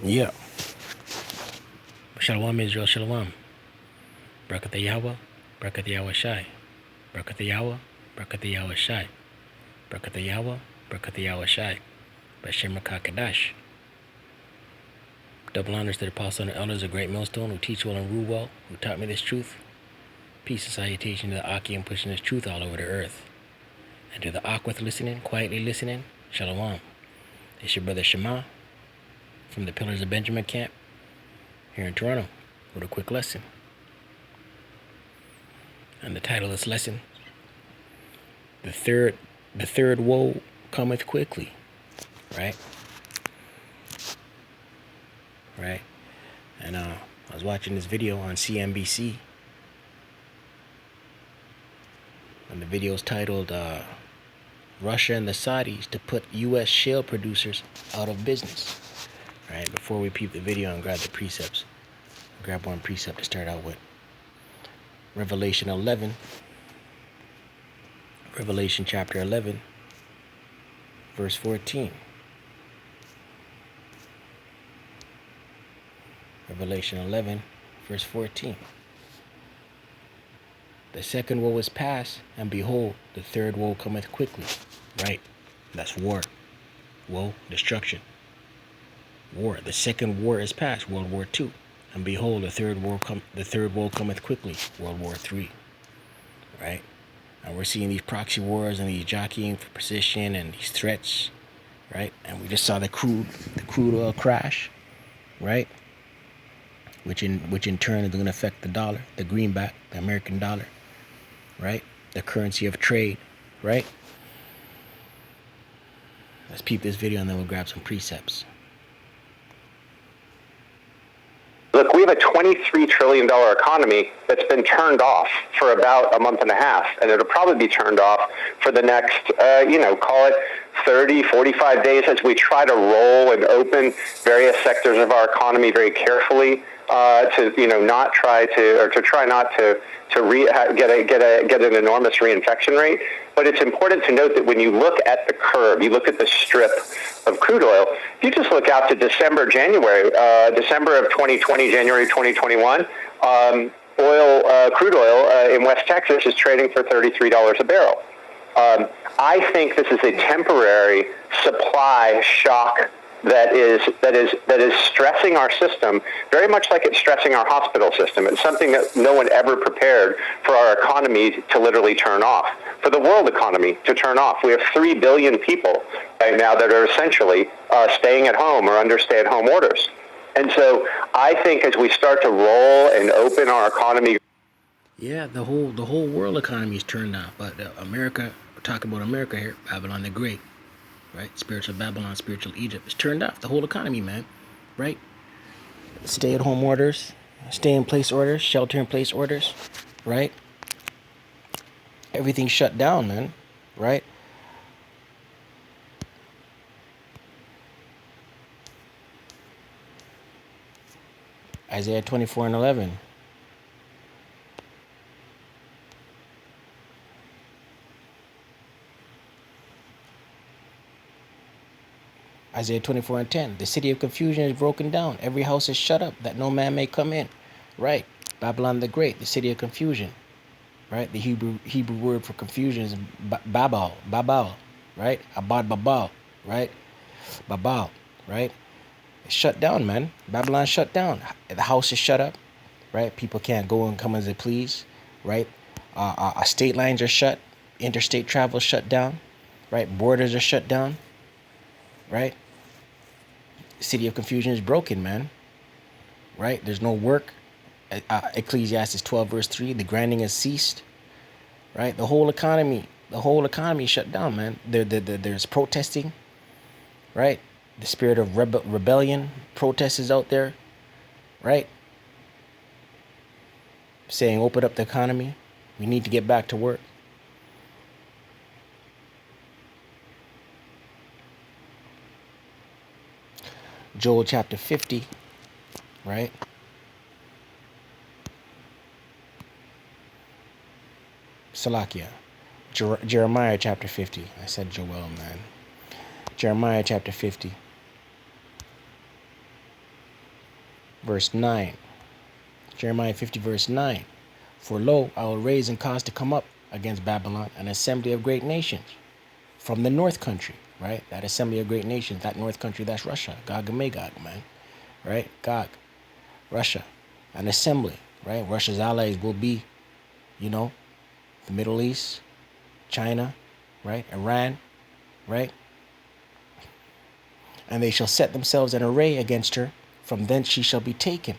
Yeah. Shalom Israel, shalom. Barakatha YaHaWah, Barakatha YaHaWaShi. Barakatha YaHaWah, Barakatha YaHaWaShi. Barakatha YaHaWah, Barakatha YaHaWaShi. BaHaSham Qadash. Double honors to the apostle and the elders, a great millstone, who teach well and rule well, who taught me this truth. Peace and salutation to the Aki and pushing this truth all over the earth. And to the Akwith listening, quietly listening, shalom. It's your brother Shema from the Pillars of Benjamin camp here in Toronto with a quick lesson. And the title of this lesson, the third woe cometh quickly. Right? And I was watching this video on CNBC, and the video is titled Russia and the Saudis to put U.S. shale producers out of business. Right? Before we peep the video and grab the precepts, grab one precept to start out with. Revelation chapter 11, verse 14. Revelation 11, verse 14. The second woe is past, and behold, the third woe cometh quickly. Right? That's war. Woe, destruction. War. The second war is past, World War II. And behold, the third woe cometh quickly, World War III. Right? And we're seeing these proxy wars and these jockeying for position and these threats. Right? And we just saw the crude oil crash. Right? Which in turn is going to affect the dollar, the greenback, the American dollar, right? The currency of trade, right? Let's peep this video and then we'll grab some precepts. Look, we have a $23 trillion economy that's been turned off for about a month and a half, and it'll probably be turned off for the next, call it 30, 45 days as we try to roll and open various sectors of our economy very carefully to try not to get an enormous reinfection rate. But it's important to note that when you look at the curve, you look at the strip of crude oil, if you just look out to December of 2020, January 2021, crude oil in West Texas is trading for $33 a barrel. I think this is a temporary supply shock that is stressing our system very much like it's stressing our hospital system. It's something that no one ever prepared for our economy to literally turn off, for the world economy to turn off. We have 3 billion people right now that are essentially staying at home or under stay-at-home orders. And so I think as we start to roll and open our economy... Yeah, the whole world economy is turned off. But America, we're talking about America here, Babylon the Great. Right? Spiritual Babylon, spiritual Egypt. It's turned off. The whole economy, man. Right? Stay-at-home orders, stay-in-place orders, shelter-in-place orders. Right? Everything's shut down, man. Right? Isaiah 24:11. Isaiah 24:10. The city of confusion is broken down. Every house is shut up, that no man may come in. Right. Babylon the Great, the city of confusion. Right. The Hebrew word for confusion is Babal. Right. Abad Babal. Right. Babal. Right. It's shut down, man. Babylon shut down. The house is shut up. Right. People can't go and come as they please. Right. State lines are shut. Interstate travel shut down. Right. Borders are shut down. Right. City of confusion is broken, man. Right? There's no work. Ecclesiastes 12 verse 3, the grinding has ceased. Right? The whole economy shut down, man. There's protesting. Right? The spirit of rebellion, protest is out there. Right? Saying open up the economy. We need to get back to work. Joel chapter 50, right? Salakia. Jeremiah chapter 50. I said Joel, man. Jeremiah chapter 50. verse 9. Jeremiah 50, verse 9. For lo, I will raise and cause to come up against Babylon an assembly of great nations from the north country, right? That assembly of great nations, that north country, that's Russia, Gog and Magog, man, right? Gog, Russia, an assembly, right? Russia's allies will be, you know, the Middle East, China, right? Iran, right? And they shall set themselves in array against her. From thence she shall be taken.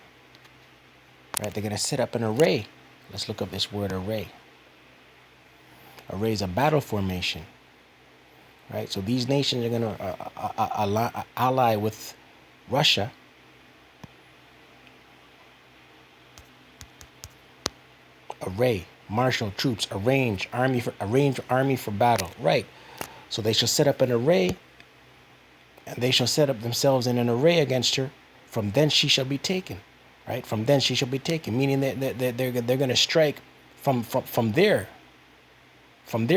Right? They're going to set up an array. Let's look up this word array. Array is a battle formation. Right? So these nations are going to ally with Russia. Array, marshal troops, arrange army for battle. Right. So they shall set up an array, and they shall set up themselves in an array against her. From thence she shall be taken. Right? From thence she shall be taken, meaning that they're going to strike from their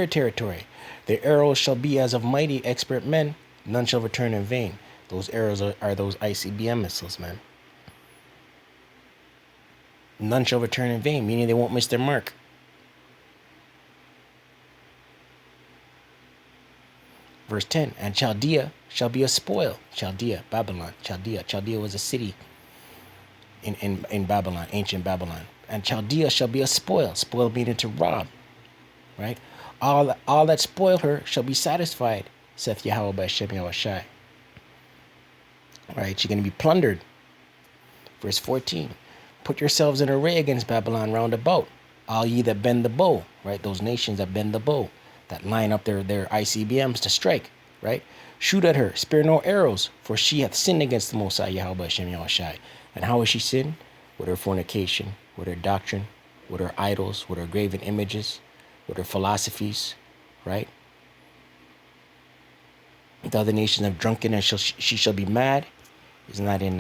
territory. Their arrows shall be as of mighty expert men, none shall return in vain. Those arrows are those ICBM missiles, man. None shall return in vain, meaning they won't miss their mark. Verse 10, and Chaldea shall be a spoil. Chaldea, Babylon. Chaldea was a city in Babylon, ancient Babylon. And Chaldea shall be a spoil. Spoil meaning to rob. Right? All that spoil her shall be satisfied, saith YaHaWah BaHaSham YaHaWaShi. Right? She's going to be plundered. Verse 14, put yourselves in array against Babylon round about, all ye that bend the bow. Right? Those nations that bend the bow, that line up their ICBMs to strike. Right? Shoot at her, spare no arrows, for she hath sinned against the Most High YaHaWah BaHaSham YaHaWaShi. And how has she sinned? With her fornication, with her doctrine, with her idols, with her graven images, with her philosophies, right? The other nations have drunken and she shall be mad. Isn't that in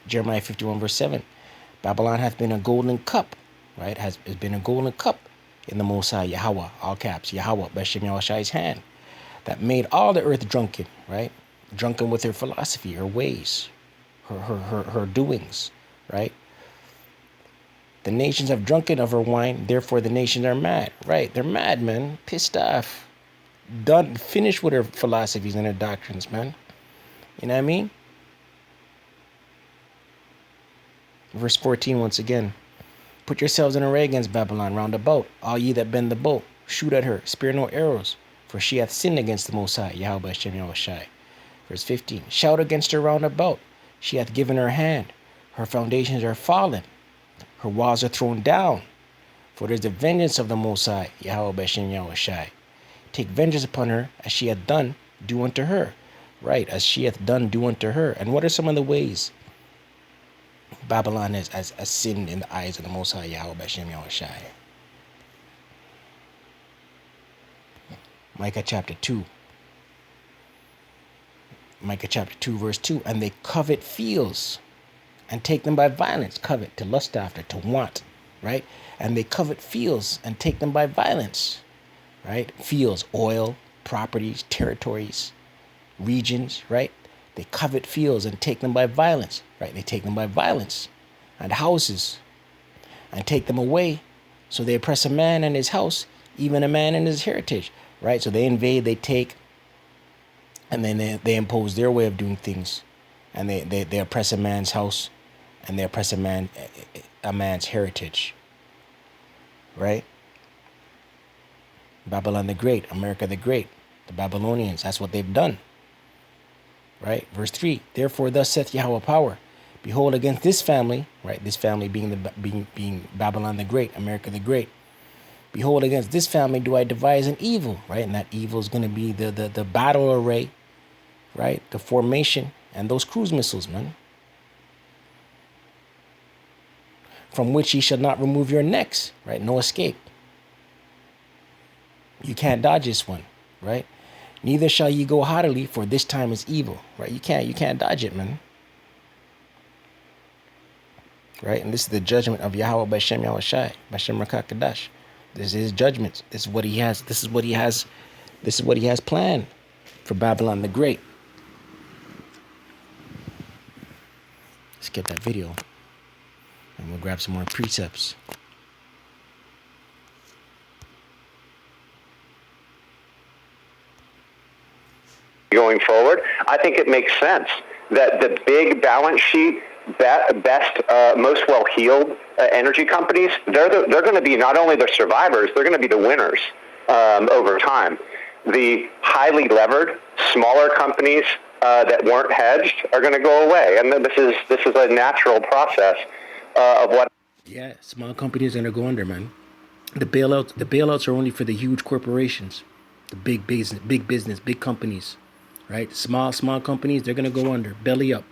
Jeremiah 51 verse 7. Babylon hath been a golden cup, right? Has been a golden cup in the Most High YaHaWah, all caps, YaHaWah BaHaSham YaHaWashi's hand, that made all the earth drunken, right? Drunken with her philosophy, her ways, her doings, right? The nations have drunken of her wine, therefore the nations are mad. Right, they're mad, man, pissed off, done, finished with her philosophies and her doctrines, man. You know what I mean? Verse 14 once again. Put yourselves in array against Babylon round about, all ye that bend the bow. Shoot at her, spare no arrows, for she hath sinned against the Most High, YaHaWah BaHaSham YaHaWaShi. Verse 15. Shout against her round about. She hath given her hand. Her foundations are fallen. Her walls are thrown down. For it is the vengeance of the Most High, YaHaWah BaHaSham YaHaWaShi. Take vengeance upon her, as she hath done, do unto her. Right, as she hath done, do unto her. And what are some of the ways Babylon has sinned in the eyes of the Most High, YaHaWah BaHaSham YaHaWaShi? Micah chapter 2. Micah chapter 2 verse 2. And they covet fields and take them by violence. Covet, to lust after, to want, right? And they covet fields and take them by violence, right? Fields, oil, properties, territories, regions, right? They covet fields and take them by violence, right? They take them by violence. And houses, and take them away. So they oppress a man and his house, even a man and his heritage, right? So they invade, they take, and then they impose their way of doing things. And they oppress a man's house, and they oppress a man's heritage, right? Babylon the Great, America the Great, the Babylonians, that's what they've done, right? Verse 3, therefore thus saith YaHaWah power, behold against this family, right? This family being Babylon the Great, America the Great. Behold against this family do I devise an evil, right? And that evil is going to be the battle array, right? The formation and those cruise missiles, man. From which ye shall not remove your necks, right? No escape. You can't dodge this one, right? Neither shall ye go haughtily, for this time is evil, right? You can't dodge it, man. Right? And this is the judgment of YaHaWah BaHaSham YaHaWaShi, BaHaSham Qadash. This is his judgment. This is what he has. This is what he has planned for Babylon the Great. get that video, and we'll grab some more precepts. Going forward, I think it makes sense that the big balance sheet, best, most well-heeled energy companies, they're going to be not only the survivors, they're going to be the winners over time. The highly levered, smaller companies that weren't hedged are going to go away, and this is a natural process of what. Yeah, small companies are going to go under, man. The bailouts are only for the huge corporations, the big business, big companies, right? Small companies, they're going to go under, belly up.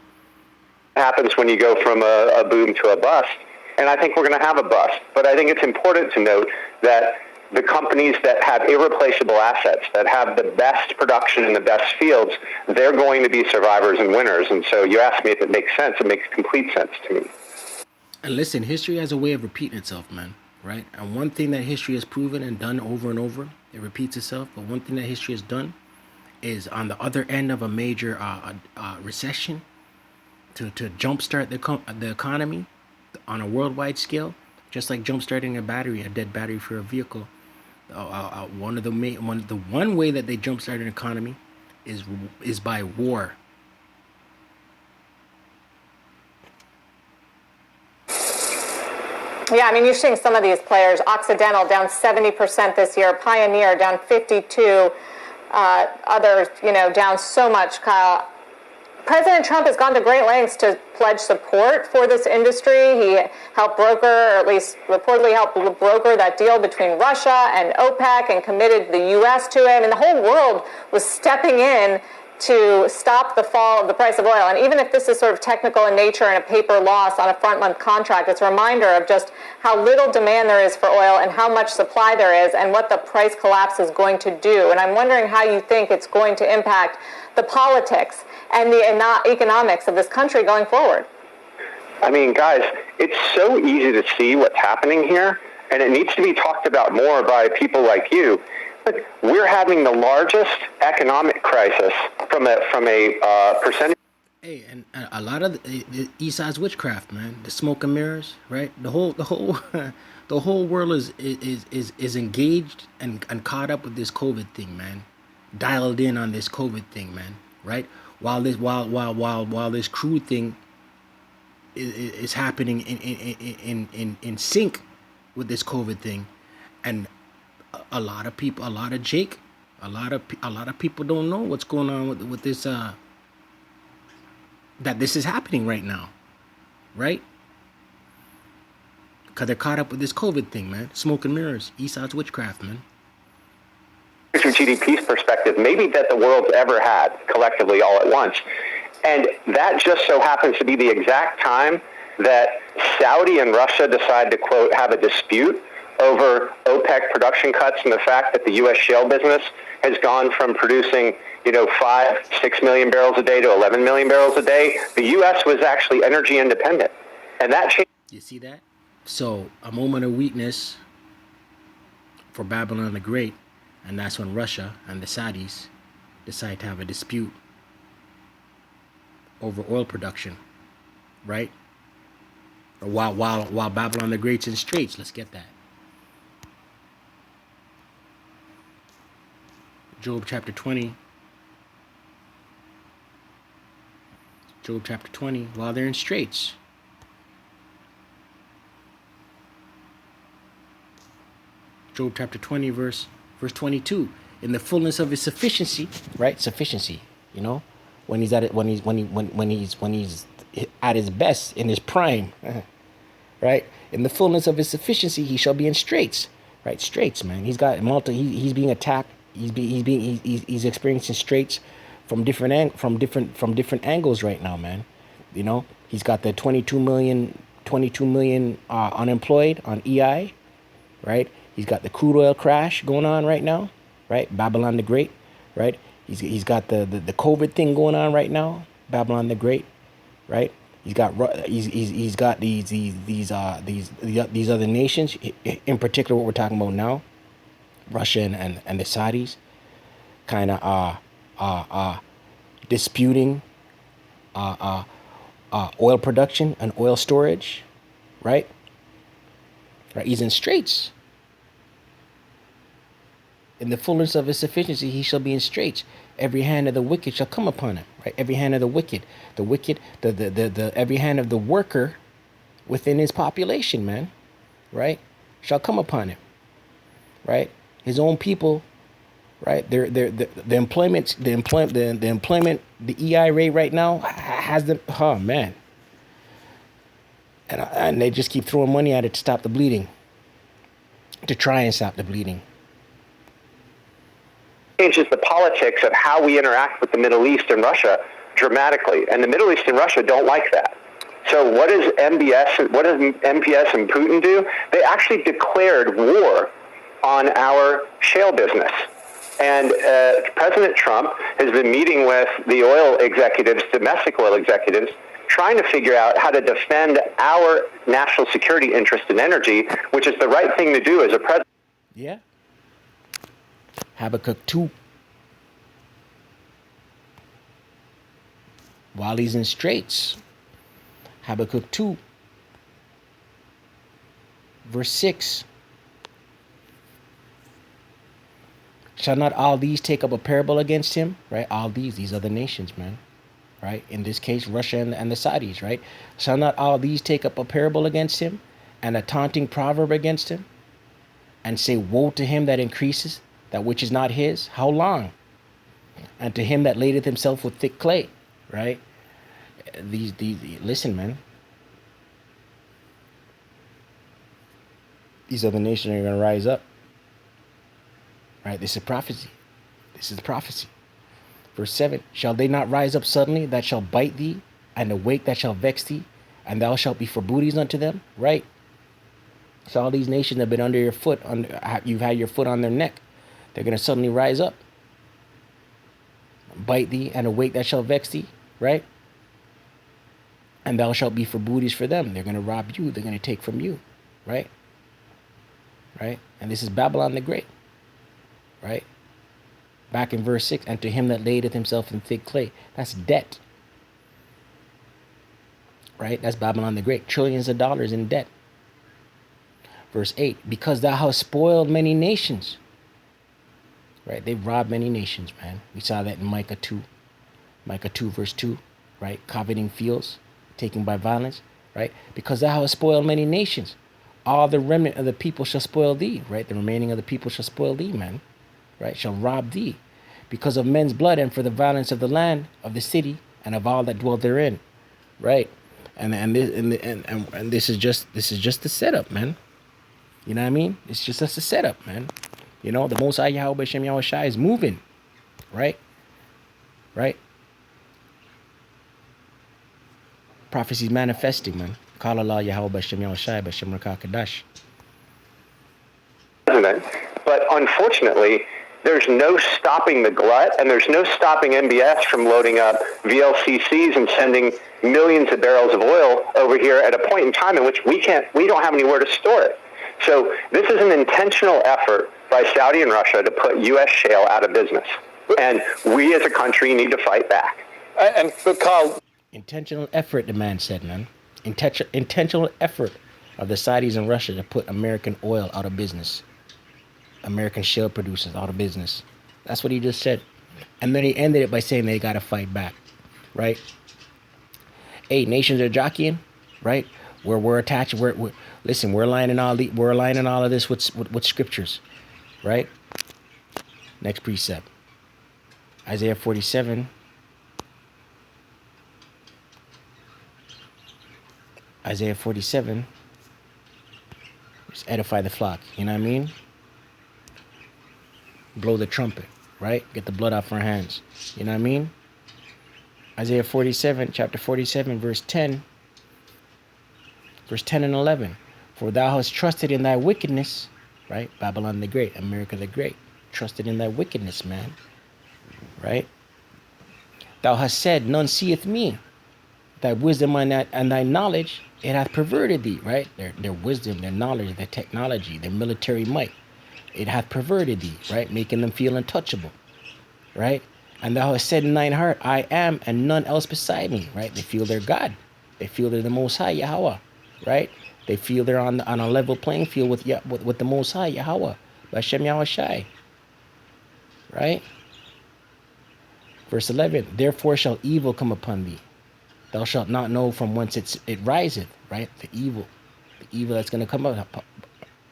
Happens when you go from a boom to a bust, and I think we're going to have a bust. But I think it's important to note that the companies that have irreplaceable assets, that have the best production in the best fields, they're going to be survivors and winners. And so you ask me if it makes sense. It makes complete sense to me. And listen, history has a way of repeating itself, man, right? And one thing that history has proven and done over and over, it repeats itself. But one thing that history has done is on the other end of a major recession, to jumpstart the economy on a worldwide scale, just like jumpstarting a dead battery for a vehicle. One way that they jumpstart an economy is by war. Yeah, I mean, you're seeing some of these players. Occidental down 70% this year. Pioneer down 52. Others, down so much, Kyle. President Trump has gone to great lengths to pledge support for this industry. He helped broker, or at least reportedly helped broker that deal between Russia and OPEC and committed the U.S. to it. And the whole world was stepping in to stop the fall of the price of oil. And even if this is sort of technical in nature and a paper loss on a front-month contract, it's a reminder of just how little demand there is for oil and how much supply there is and what the price collapse is going to do. And I'm wondering how you think it's going to impact the politics and the economics of this country going forward. I mean, guys, it's so easy to see what's happening here, and it needs to be talked about more by people like you. But we're having the largest economic crisis from a percentage. Hey, and a lot of the East Side's witchcraft, man. The smoke and mirrors, right? The whole the whole world is engaged and caught up with this COVID thing, man. Dialed in on this COVID thing, man. Right? While this crude thing is happening in sync with this COVID thing, and a lot of people don't know what's going on with this that this is happening right now, right? Because they're caught up with this COVID thing, man. Smoke and mirrors, East Side's witchcraft, man. GDP's perspective, maybe that the world's ever had collectively all at once. And that just so happens to be the exact time that Saudi and Russia decide to, quote, have a dispute over OPEC production cuts and the fact that the U.S. shale business has gone from producing, 5-6 million barrels a day to 11 million barrels a day. The U.S. was actually energy independent. And that changed. You see that? So a moment of weakness for Babylon the Great. And that's when Russia and the Saudis decide to have a dispute over oil production, right? While Babylon the Great's in straits. Let's get that. Job chapter 20. Job chapter 20. While they're in straits. Job chapter 20, verse 22, in the fullness of his sufficiency, right? Sufficiency, when he's at it, when he's at his best, in his prime, right? In the fullness of his sufficiency, he shall be in straits, right? Straits, man. He's got he's being attacked. He's experiencing straits from different angles right now, man. He's got the 22 million unemployed on EI, right? He's got the crude oil crash going on right now, right? Babylon the Great, right? He's got the COVID thing going on right now, Babylon the Great, right? He's got these other nations, in particular what we're talking about now, Russia and the Saudis, kind of disputing oil production and oil storage, right? Right, he's in straits. In the fullness of his sufficiency, he shall be in straits. Every hand of the wicked shall come upon him. Right, every hand of the wicked, the every hand of the worker within his population, man, right, shall come upon him. Right, his own people. Right, the employment, the EI rate right now has them. Oh man, and they just keep throwing money at it to stop the bleeding, to try and stop the bleeding. Changes the politics of how we interact with the Middle East and Russia dramatically, and the Middle East and Russia don't like that. So what does MBS, what does MPS and Putin do? They actually declared war on our shale business. And President Trump has been meeting with the oil executives, domestic oil executives, trying to figure out how to defend our national security interest in energy, which is the right thing to do as a president. Yeah. Habakkuk 2. While he's in straits. Habakkuk 2. Verse 6. Shall not all these take up a parable against him? Right? All these are the nations, man. Right? In this case, Russia and the Saudis, right? Shall not all these take up a parable against him and a taunting proverb against him? And say, woe to him that increases that which is not his? How long? And to him that ladeth himself with thick clay, right? These listen, man. These are the nations that are going to rise up. Right, this is prophecy. This is prophecy. Verse 7, shall they not rise up suddenly that shall bite thee, and awake that shall vex thee, and thou shalt be for booties unto them? Right? So all these nations have been under your foot, you've had your foot on their neck. They're going to suddenly rise up. Bite thee, and awake that shall vex thee, right? And thou shalt be for booties for them. They're going to rob you. They're going to take from you, right? Right? And this is Babylon the Great. Right? Back in verse 6, and to him that ladeth himself in thick clay. That's debt. Right? That's Babylon the Great. Trillions of dollars in debt. Verse 8, because thou hast spoiled many nations. Right? They've robbed many nations, man. We saw that in Micah 2. Micah 2 verse 2. Right? Coveting fields, taken by violence. Right? Because thou hast spoiled many nations. All the remnant of the people shall spoil thee. Right? The remaining of the people shall spoil thee, man. Right, shall rob thee, because of men's blood and for the violence of the land, of the city, and of all that dwell therein. Right, and this is just the setup, man. You know what I mean? It's just a setup, man. You know, the Most High YaHaWah BaHaSham YaHaWaShi is moving. Right, right. Prophecy's manifesting, man. Call Allah YaHaWah BaHaSham YaHaWaShi BaHaSham Qadash. But unfortunately, there's no stopping the glut, and there's no stopping MBS from loading up VLCCs and sending millions of barrels of oil over here at a point in time in which we don't have anywhere to store it. So this is an intentional effort by Saudi and Russia to put U.S. shale out of business. And we as a country need to fight back. But Carl... Intentional effort, the man said, man. Intentional effort of the Saudis and Russia to put American oil out of business. American shale producers out of business. That's what he just said. And then he ended it by saying they got to fight back. Right? Hey, nations are jockeying. Right? We're attached. Listen, we're aligning all of this with scriptures. Right? Next precept. Isaiah 47. Isaiah 47. Just edify the flock. You know what I mean? Blow the trumpet, right? Get the blood off our hands. You know what I mean? Isaiah 47, chapter 47, verse 10. Verse 10 and 11. For thou hast trusted in thy wickedness, right? Babylon the Great, America the Great. Trusted in thy wickedness, man. Right? Thou hast said, none seeth me. Thy wisdom and thy knowledge, it hath perverted thee, right? Their wisdom, their knowledge, their technology, their military might. It hath perverted thee, right? Making them feel untouchable, right? And thou hast said in thine heart, I am, and none else beside me, right? They feel their God, They feel they're the Most High, YaHaWah, right? They feel they're on a level playing field with the Most High, YaHaWah, BaHaSham, YaHaWaShi, right? Verse 11, therefore shall evil come upon thee. Thou shalt not know from whence it riseth, right? The evil that's going to come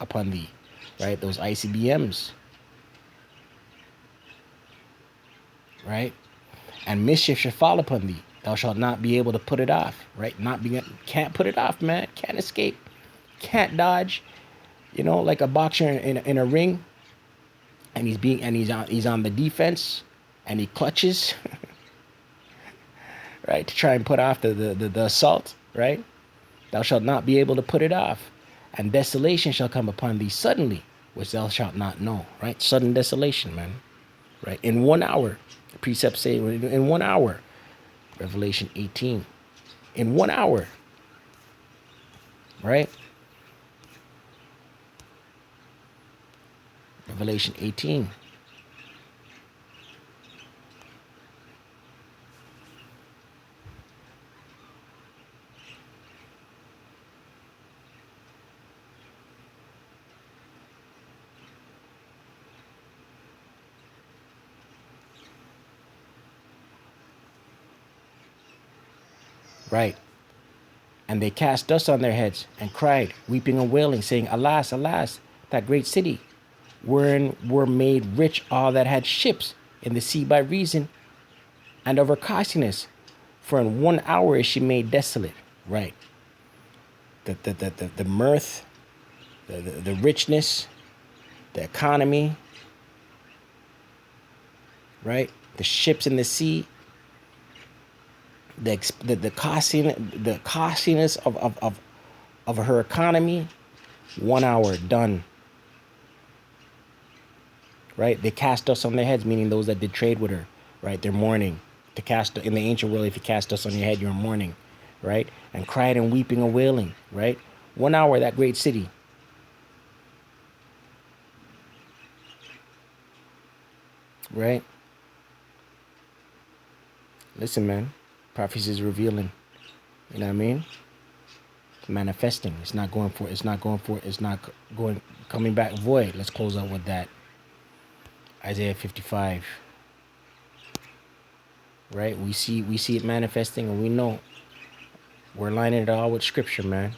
upon thee, right? Those ICBMs, right? And mischief shall fall upon thee. Thou shalt not be able to put it off, right? Can't put it off, man. Can't escape. Can't dodge. You know, like a boxer in a ring, and he's on the defense, and he clutches, right, to try and put off the assault, right? Thou shalt not be able to put it off, and desolation shall come upon thee suddenly, which thou shalt not know, right? Sudden desolation, man, right? In 1 hour, the precepts say in 1 hour. Revelation 18, in 1 hour, right? Revelation 18. Right. And they cast dust on their heads and cried, weeping and wailing, saying, alas, alas, that great city, wherein were made rich all that had ships in the sea by reason and of her costliness. For in 1 hour is she made desolate. Right. The mirth, the richness, the economy, right? The ships in the sea, the costliness of her economy. 1 hour done. Right? They cast dust on their heads, meaning those that did trade with her. Right? They're mourning. To cast in the ancient world, if you cast dust on your head, you're mourning. Right? And cried and weeping and wailing. Right? 1 hour, that great city. Right? Listen, man. Prophecy is revealing. You know what I mean? It's manifesting. It's not coming back void. Let's close out with that. Isaiah 55. Right? We see it manifesting, and we know we're lining it all with scripture, man.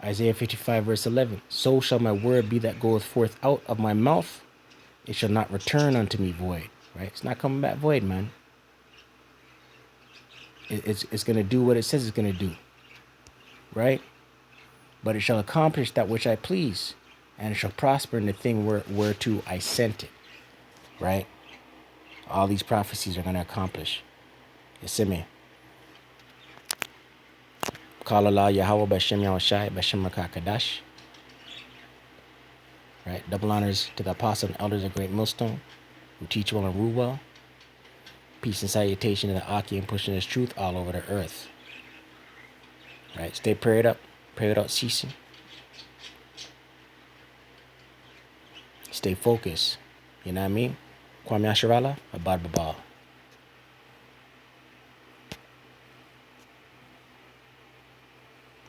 Isaiah 55 verse 11. So shall my word be that goeth forth out of my mouth. It shall not return unto me void. Right? It's not coming back void, man. It's going to do what it says it's going to do. Right? But it shall accomplish that which I please, and it shall prosper in the thing whereto I sent it. Right? All these prophecies are going to accomplish. You see me? Call Allah YaHaWah, BaHaSham, YaHaWaShi, BaHaSham Qadash. Right? Double honors to the apostles and elders of Great Millstone who teach well and rule well. Peace and salutation to the Aki and pushing this truth all over the earth. Right? Stay prayed up. Pray without ceasing. Stay focused. You know what I mean? Kwame Asharala, Abad Babal.